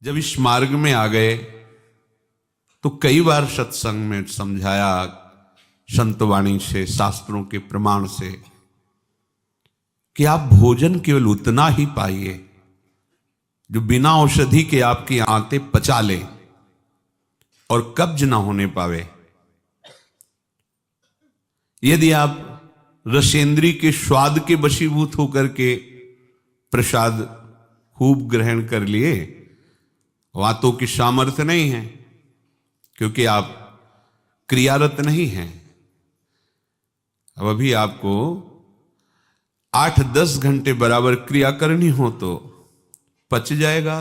जब इस मार्ग में आ गए तो कई बार सत्संग में समझाया, संतवाणी से, शास्त्रों के प्रमाण से, कि आप भोजन केवल उतना ही पाइए जो बिना औषधि के आपकी आंतें पचा ले और कब्ज ना होने पावे। यदि आप रसेंद्री के स्वाद के वशीभूत होकर के प्रसाद खूब ग्रहण कर लिए, वातों की सामर्थ्य नहीं है, क्योंकि आप क्रियारत नहीं हैं। अब अभी आपको 8-10 घंटे बराबर क्रिया करनी हो तो पच जाएगा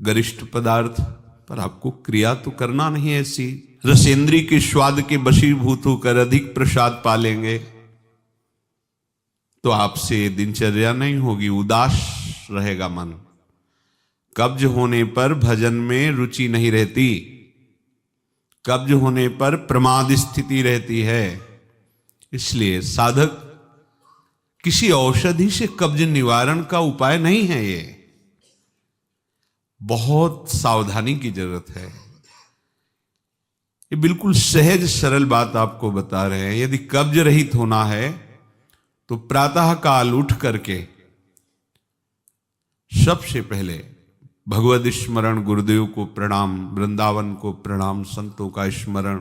गरिष्ठ पदार्थ, पर आपको क्रिया तो करना नहीं है। ऐसी रसेंद्री के स्वाद के वशीभूत होकर अधिक प्रसाद पालेंगे तो आपसे दिनचर्या नहीं होगी, उदास रहेगा मन। कब्ज होने पर भजन में रुचि नहीं रहती, कब्ज होने पर प्रमाद स्थिति रहती है। इसलिए साधक किसी औषधि से कब्ज निवारण का उपाय नहीं है। ये बहुत सावधानी की जरूरत है। ये बिल्कुल सहज सरल बात आपको बता रहे हैं। यदि कब्ज रहित होना है तो प्रातः काल उठ करके सबसे पहले भगवद स्मरण, गुरुदेव को प्रणाम, वृंदावन को प्रणाम, संतों का स्मरण,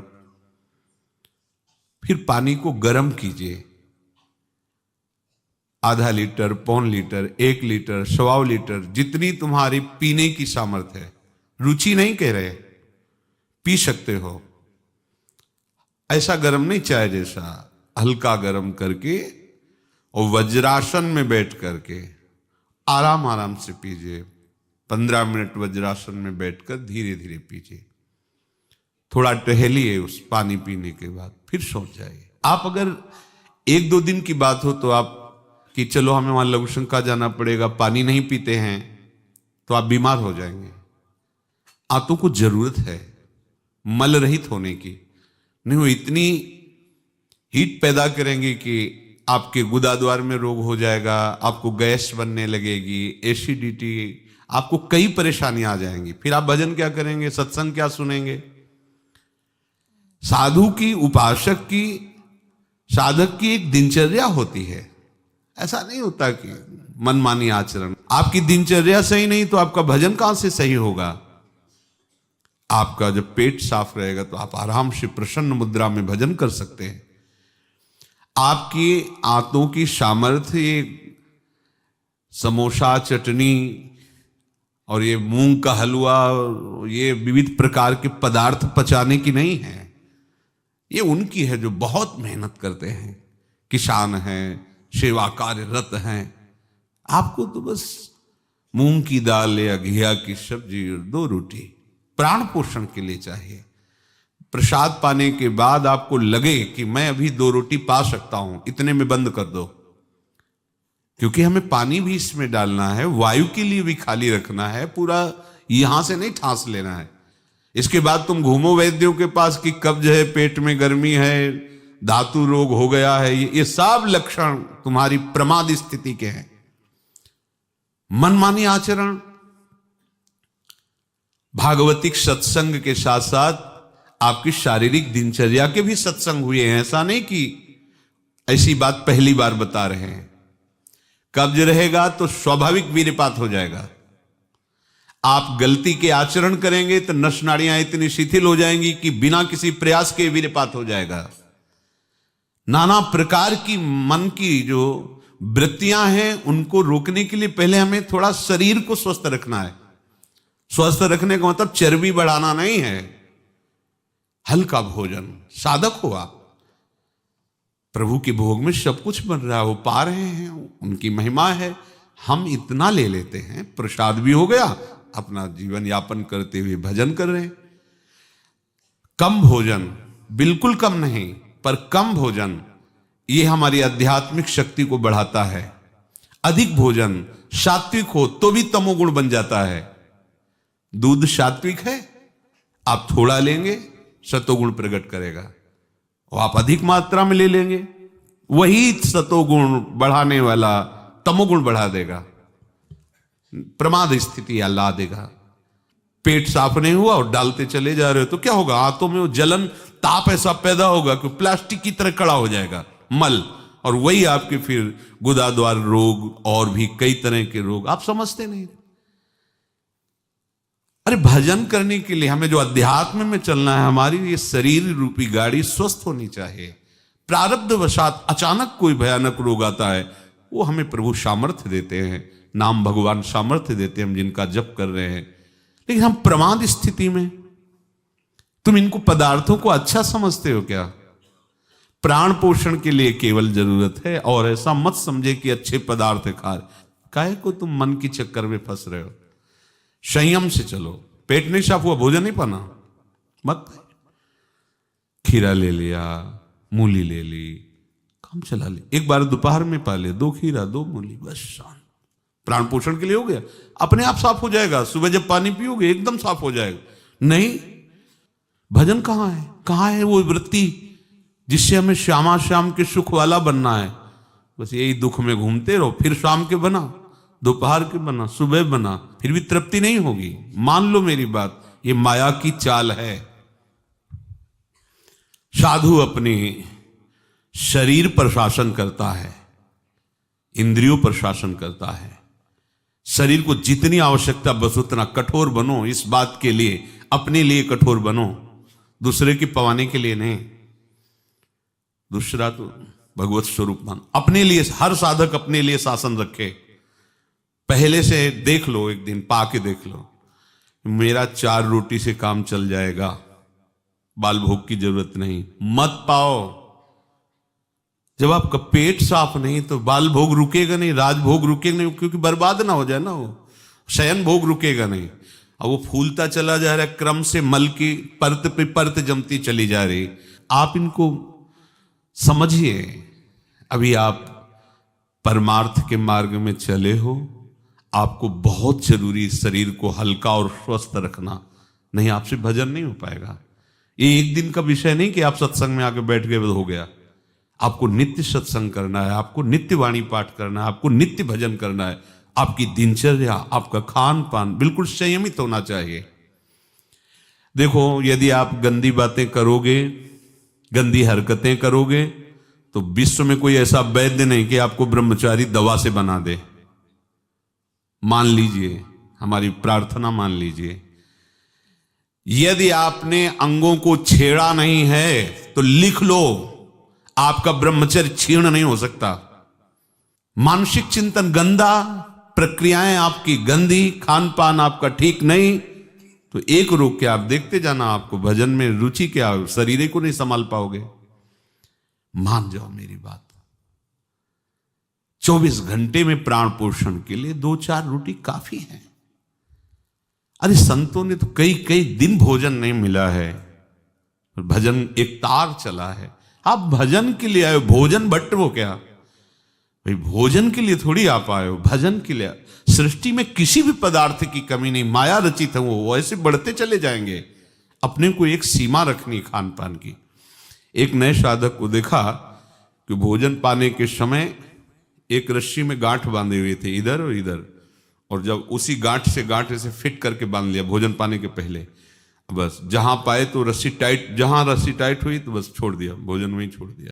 फिर पानी को गर्म कीजिए। आधा लीटर, पौन लीटर, 1 लीटर, 1.25 लीटर, जितनी तुम्हारी पीने की सामर्थ्य है। रुचि नहीं कह रहे, पी सकते हो। ऐसा गर्म नहीं, चाय जैसा, हल्का गर्म करके और वज्रासन में बैठ करके आराम आराम से पीजिए। 15 मिनट वज्रासन में बैठकर धीरे धीरे पीजिए। थोड़ा टहलिए उस पानी पीने के बाद, फिर सो जाइए। आप अगर 1-2 दिन की बात हो तो आप कि चलो हमें वहां लघु शंका जाना पड़ेगा, पानी नहीं पीते हैं, तो आप बीमार हो जाएंगे। आंतों को जरूरत है मल रहित होने की। नहीं, वो इतनी हीट पैदा करेंगे कि आपके गुदाद्वार में रोग हो जाएगा, आपको गैस बनने लगेगी, एसिडिटी, आपको कई परेशानियां आ जाएंगी। फिर आप भजन क्या करेंगे, सत्संग क्या सुनेंगे? साधु की, उपासक की, साधक की एक दिनचर्या होती है। ऐसा नहीं होता कि मनमानी आचरण। आपकी दिनचर्या सही नहीं तो आपका भजन कहां से सही होगा? आपका जब पेट साफ रहेगा तो आप आराम से प्रसन्न मुद्रा में भजन कर सकते हैं। आपकी आंतों की सामर्थ्य समोसा, चटनी और ये मूंग का हलवा, ये विविध प्रकार के पदार्थ पचाने की नहीं है। ये उनकी है जो बहुत मेहनत करते हैं, किसान हैं, सेवा कार्यरत हैं। आपको तो बस मूंग की दाल या घिया की सब्जी और 2 रोटी प्राण पोषण के लिए चाहिए। प्रसाद पाने के बाद आपको लगे कि मैं अभी 2 रोटी पा सकता हूं, इतने में बंद कर दो, क्योंकि हमें पानी भी इसमें डालना है, वायु के लिए भी खाली रखना है, पूरा यहां से नहीं ठांस लेना है। इसके बाद तुम घूमो वैद्यों के पास कि कब्ज है, पेट में गर्मी है, धातु रोग हो गया है। ये सब लक्षण तुम्हारी प्रमाद स्थिति के हैं। मनमानी आचरण। भागवतिक सत्संग के साथ साथ आपकी शारीरिक दिनचर्या के भी सत्संग हुए हैं। ऐसा नहीं कि ऐसी बात पहली बार बता रहे हैं। कब्ज रहेगा तो स्वाभाविक वीर्यपात हो जाएगा। आप गलती के आचरण करेंगे तो नस नाड़ियां इतनी शिथिल हो जाएंगी कि बिना किसी प्रयास के वीर्यपात हो जाएगा। नाना प्रकार की मन की जो वृत्तियां हैं उनको रोकने के लिए पहले हमें थोड़ा शरीर को स्वस्थ रखना है। स्वस्थ रखने का मतलब चर्बी बढ़ाना नहीं है। हल्का भोजन, साधक हो आप, प्रभु के भोग में सब कुछ बन रहा है, वो पा रहे हैं, उनकी महिमा है। हम इतना ले लेते हैं, प्रसाद भी हो गया, अपना जीवन यापन करते हुए भजन कर रहे हैं। कम भोजन, बिल्कुल कम नहीं, पर कम भोजन, ये हमारी आध्यात्मिक शक्ति को बढ़ाता है। अधिक भोजन, सात्विक हो तो भी तमोगुण बन जाता है। दूध सात्विक है, आप थोड़ा लेंगे, सतोगुण प्रकट करेगा, और आप अधिक मात्रा में ले लेंगे, वही सतोगुण बढ़ाने वाला तमोगुण बढ़ा देगा, प्रमाद स्थिति ला देगा। पेट साफ नहीं हुआ और डालते चले जा रहे हो तो क्या होगा? हाथों में वो जलन, ताप ऐसा पैदा होगा कि प्लास्टिक की तरह कड़ा हो जाएगा मल, और वही आपके फिर गुदाद्वार रोग और भी कई तरह के रोग। आप समझते नहीं। अरे भजन करने के लिए हमें जो अध्यात्म में चलना है, हमारी ये शरीर रूपी गाड़ी स्वस्थ होनी चाहिए। प्रारब्धवशात अचानक कोई भयानक रोग आता है, वो हमें प्रभु सामर्थ्य देते हैं, नाम भगवान सामर्थ्य देते हैं, हम जिनका जप कर रहे हैं। लेकिन हम प्रमाद स्थिति में, तुम इनको पदार्थों को अच्छा समझते हो क्या? प्राण पोषण के लिए केवल जरूरत है, और ऐसा मत समझे कि अच्छे पदार्थ खा रहे। काहे को तुम मन की चक्कर में फंस रहे हो? संयम से चलो। पेट नहीं साफ हुआ, भोजन नहीं पाना मत। खीरा ले लिया, मूली ले ली, काम चला ले। एक बार दोपहर में पा ले 2 खीरा 2 मूली, बस शांत। प्राण पोषण के लिए हो गया, अपने आप साफ हो जाएगा। सुबह जब पानी पियोगे एकदम साफ हो जाएगा। नहीं, भजन कहाँ है? कहाँ है वो वृत्ति जिससे हमें श्यामा श्याम के सुख वाला बनना है? बस यही दुख में घूमते रहो। फिर शाम के बना, दोपहर के बना, सुबह बना, फिर भी तृप्ति नहीं होगी। मान लो मेरी बात, ये माया की चाल है। साधु अपने शरीर पर शासन करता है, इंद्रियों पर शासन करता है। शरीर को जितनी आवश्यकता बस उतना कठोर बनो। इस बात के लिए, अपने लिए कठोर बनो, दूसरे की पवाने के लिए नहीं। दूसरा तो भगवत स्वरूप मान। अपने लिए, हर साधक अपने लिए शासन रखे। पहले से देख लो, एक दिन पा के देख लो, मेरा 4 रोटी से काम चल जाएगा, बाल भोग की जरूरत नहीं। मत पाओ। जब आपका पेट साफ नहीं तो बाल भोग रुकेगा नहीं, राजभोग रुकेगा नहीं, क्योंकि बर्बाद ना हो जाए ना, वो शयन भोग रुकेगा नहीं। अब वो फूलता चला जा रहा है, क्रम से मल की परत पे परत जमती चली जा रही। आप इनको समझिए। अभी आप परमार्थ के मार्ग में चले हो, आपको बहुत जरूरी शरीर को हल्का और स्वस्थ रखना, नहीं आपसे भजन नहीं हो पाएगा। ये एक दिन का विषय नहीं कि आप सत्संग में आके बैठ गए हो गया। आपको नित्य सत्संग करना है, आपको नित्य वाणी पाठ करना है, आपको नित्य भजन करना है। आपकी दिनचर्या, आपका खान पान बिल्कुल संयमित होना चाहिए। देखो, यदि आप गंदी बातें करोगे, गंदी हरकतें करोगे, तो विश्व में कोई ऐसा वैद्य नहीं कि आपको ब्रह्मचारी दवा से बना दे। मान लीजिए, हमारी प्रार्थना मान लीजिए। यदि आपने अंगों को छेड़ा नहीं है तो लिख लो, आपका ब्रह्मचर्य क्षीण नहीं हो सकता। मानसिक चिंतन गंदा, प्रक्रियाएं आपकी गंदी, खान पान आपका ठीक नहीं, तो एक रोक के आप देखते जाना, आपको भजन में रुचि क्या, शरीर को नहीं संभाल पाओगे। मान जाओ मेरी बात। 24 घंटे में प्राण पोषण के लिए 2-4 रोटी काफी है। अरे संतों ने तो कई कई दिन भोजन नहीं मिला है, भजन एक तार चला है। आप भजन के लिए आए, भोजन बट वो क्या भाई, भोजन के लिए थोड़ी आप आए हो, भजन के लिए। सृष्टि में किसी भी पदार्थ की कमी नहीं, माया रचित है, वो ऐसे बढ़ते चले जाएंगे। अपने को एक सीमा रखनी खान पान की। एक नए साधक को देखा कि भोजन पाने के समय एक रस्सी में गांठ बांधे हुए थे, इधर और इधर, और जब उसी गांठ से गांठ ऐसे फिट करके बांध लिया भोजन पाने के पहले। बस जहां पाए तो रस्सी टाइट, जहां रस्सी टाइट हुई तो बस छोड़ दिया, भोजन में ही छोड़ दिया।